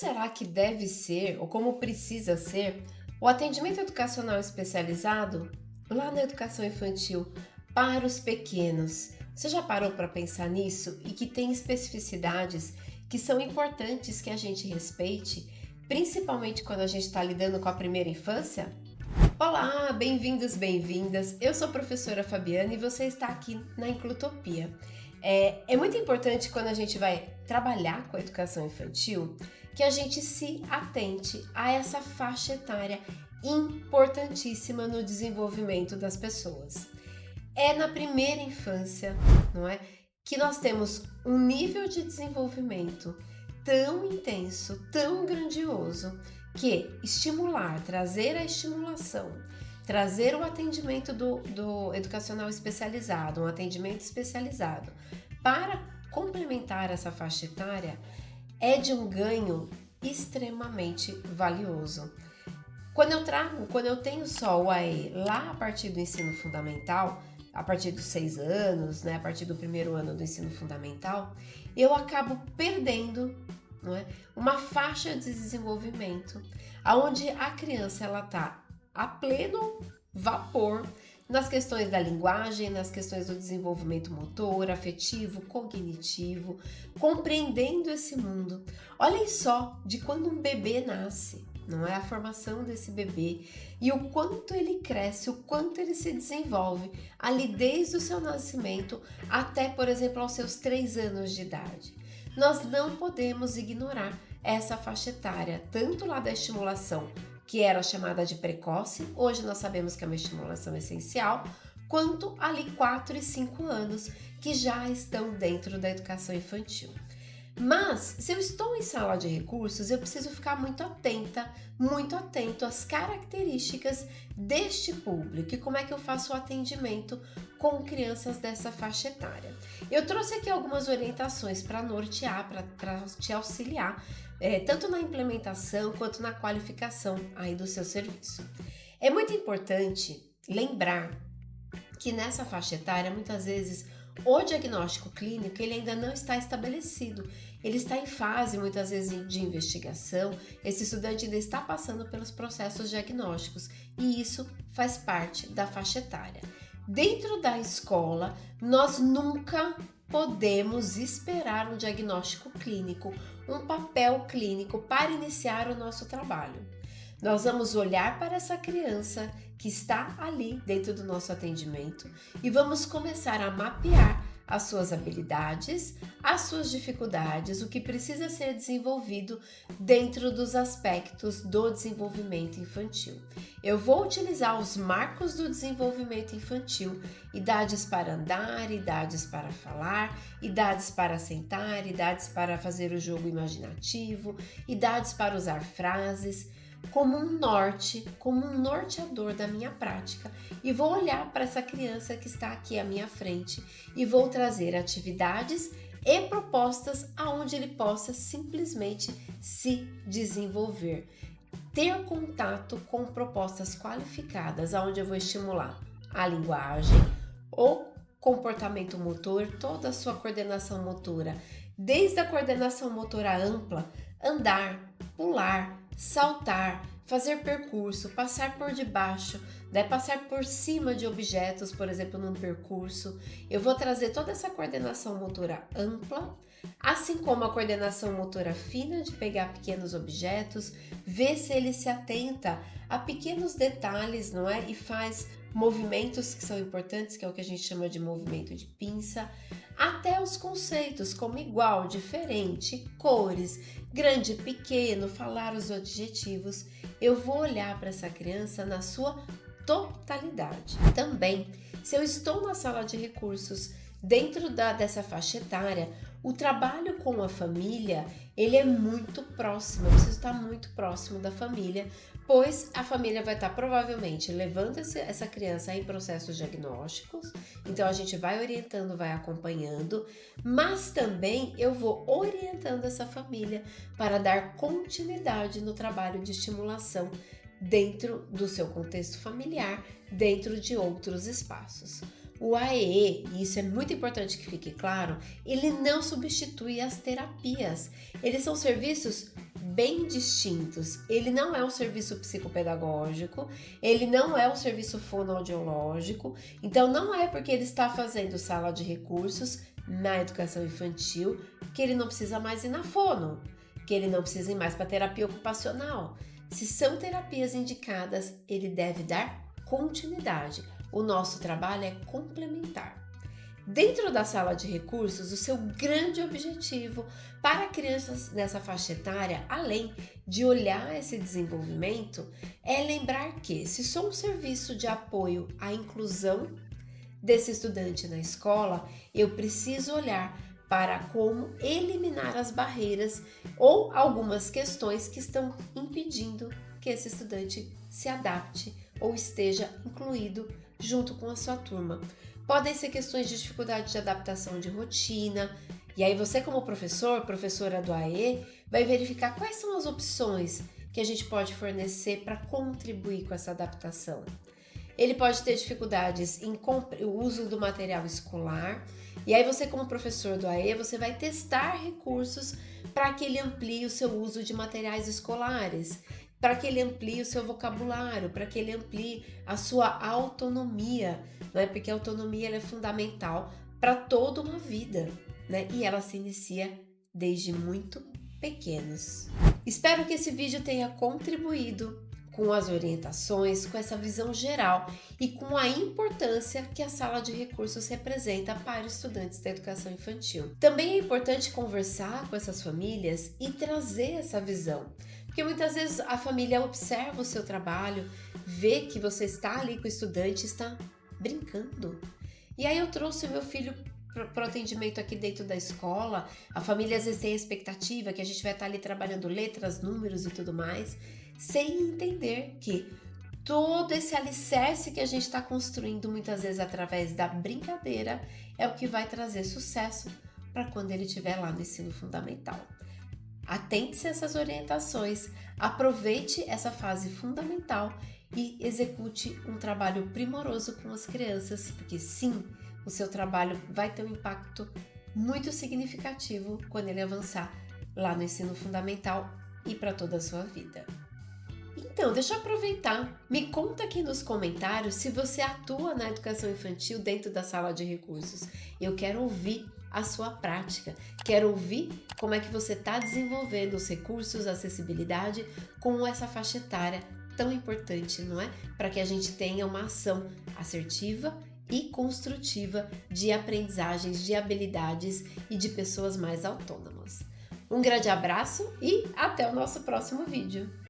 será que deve ser, ou como precisa ser, o atendimento educacional especializado lá na educação infantil para os pequenos? Você já parou para pensar nisso e que tem especificidades que são importantes que a gente respeite, principalmente quando a gente está lidando com a primeira infância? Olá, bem-vindos, bem-vindas. Eu sou a professora Fabiana e você está aqui na Inclutopia. É muito importante quando a gente vai trabalhar com a educação infantil que a gente se atente a essa faixa etária importantíssima no desenvolvimento das pessoas. É na primeira infância, não é, que nós temos um nível de desenvolvimento tão intenso, tão grandioso, que estimular, trazer a estimulação, trazer o atendimento do educacional especializado, um atendimento especializado, para complementar essa faixa etária, é de um ganho extremamente valioso. Quando eu tenho só o AE lá a partir do ensino fundamental, a partir dos 6 anos, né, a partir do primeiro ano do ensino fundamental, eu acabo perdendo, não é, uma faixa de desenvolvimento, onde a criança está a pleno vapor nas questões da linguagem, nas questões do desenvolvimento motor, afetivo, cognitivo, compreendendo esse mundo. Olhem só de quando um bebê nasce, não é, a formação desse bebê e o quanto ele cresce, o quanto ele se desenvolve ali desde o seu nascimento até, por exemplo, aos seus 3 anos de idade. Nós não podemos ignorar essa faixa etária, tanto lá da estimulação, que era chamada de precoce, hoje nós sabemos que é uma estimulação essencial, quanto ali 4 e 5 anos, que já estão dentro da educação infantil. Mas, se eu estou em sala de recursos, eu preciso ficar muito atento às características deste público e como é que eu faço o atendimento com crianças dessa faixa etária. Eu trouxe aqui algumas orientações para nortear, para te auxiliar, tanto na implementação quanto na qualificação aí do seu serviço. É muito importante lembrar que nessa faixa etária, muitas vezes, o diagnóstico clínico ele ainda não está estabelecido, ele está em fase muitas vezes de investigação, esse estudante ainda está passando pelos processos diagnósticos e isso faz parte da faixa etária. Dentro da escola, nós nunca podemos esperar um diagnóstico clínico, um papel clínico para iniciar o nosso trabalho. Nós vamos olhar para essa criança que está ali dentro do nosso atendimento e vamos começar a mapear as suas habilidades, as suas dificuldades, o que precisa ser desenvolvido dentro dos aspectos do desenvolvimento infantil. Eu vou utilizar os marcos do desenvolvimento infantil, idades para andar, idades para falar, idades para sentar, idades para fazer o jogo imaginativo, idades para usar frases, como um norte, como um norteador da minha prática e vou olhar para essa criança que está aqui à minha frente e vou trazer atividades e propostas aonde ele possa simplesmente se desenvolver. Ter contato com propostas qualificadas aonde eu vou estimular a linguagem, o comportamento motor, toda a sua coordenação motora, desde a coordenação motora ampla, andar, pular, saltar, fazer percurso, passar por debaixo, passar por cima de objetos, por exemplo, num percurso. Eu vou trazer toda essa coordenação motora ampla, assim como a coordenação motora fina de pegar pequenos objetos, ver se ele se atenta a pequenos detalhes, não é? E faz movimentos que são importantes, que é o que a gente chama de movimento de pinça, até os conceitos como igual, diferente, cores, grande, pequeno, falar os adjetivos. Eu vou olhar para essa criança na sua totalidade. Também, se eu estou na sala de recursos dentro dessa faixa etária, o trabalho com a família, ele é muito próximo, eu preciso estar muito próximo da família, pois a família vai estar provavelmente levando essa criança em processos diagnósticos, então a gente vai orientando, vai acompanhando, mas também eu vou orientando essa família para dar continuidade no trabalho de estimulação dentro do seu contexto familiar, dentro de outros espaços. O AEE, e isso é muito importante que fique claro, ele não substitui as terapias. Eles são serviços bem distintos. Ele não é um serviço psicopedagógico, ele não é um serviço fonoaudiológico, então não é porque ele está fazendo sala de recursos na educação infantil que ele não precisa mais ir na fono, que ele não precisa ir mais para terapia ocupacional. Se são terapias indicadas, ele deve dar continuidade. O nosso trabalho é complementar. Dentro da sala de recursos, o seu grande objetivo para crianças nessa faixa etária, além de olhar esse desenvolvimento, é lembrar que, se sou um serviço de apoio à inclusão desse estudante na escola, eu preciso olhar para como eliminar as barreiras ou algumas questões que estão impedindo que esse estudante se adapte ou esteja incluído junto com a sua turma. Podem ser questões de dificuldade de adaptação de rotina, e aí você como professor, professora do AE, vai verificar quais são as opções que a gente pode fornecer para contribuir com essa adaptação. Ele pode ter dificuldades em o uso do material escolar, e aí você como professor do AE, você vai testar recursos para que ele amplie o seu uso de materiais escolares, para que ele amplie o seu vocabulário, para que ele amplie a sua autonomia, né? Porque a autonomia ela é fundamental para toda uma vida, né? E ela se inicia desde muito pequenos. Espero que esse vídeo tenha contribuído com as orientações, com essa visão geral e com a importância que a sala de recursos representa para estudantes da educação infantil. Também é importante conversar com essas famílias e trazer essa visão, porque muitas vezes a família observa o seu trabalho, vê que você está ali com o estudante e está brincando. E aí eu trouxe o meu filho para o atendimento aqui dentro da escola, a família às vezes tem a expectativa que a gente vai estar ali trabalhando letras, números e tudo mais, sem entender que todo esse alicerce que a gente está construindo muitas vezes através da brincadeira é o que vai trazer sucesso para quando ele estiver lá no ensino fundamental. Atente-se a essas orientações, aproveite essa fase fundamental e execute um trabalho primoroso com as crianças, porque sim, o seu trabalho vai ter um impacto muito significativo quando ele avançar lá no ensino fundamental e para toda a sua vida. Então, deixa eu aproveitar, me conta aqui nos comentários se você atua na educação infantil dentro da sala de recursos. Eu quero ouvir a sua prática, quero ouvir como é que você está desenvolvendo os recursos, a acessibilidade com essa faixa etária tão importante, não é? Para que a gente tenha uma ação assertiva e construtiva de aprendizagens, de habilidades e de pessoas mais autônomas. Um grande abraço e até o nosso próximo vídeo!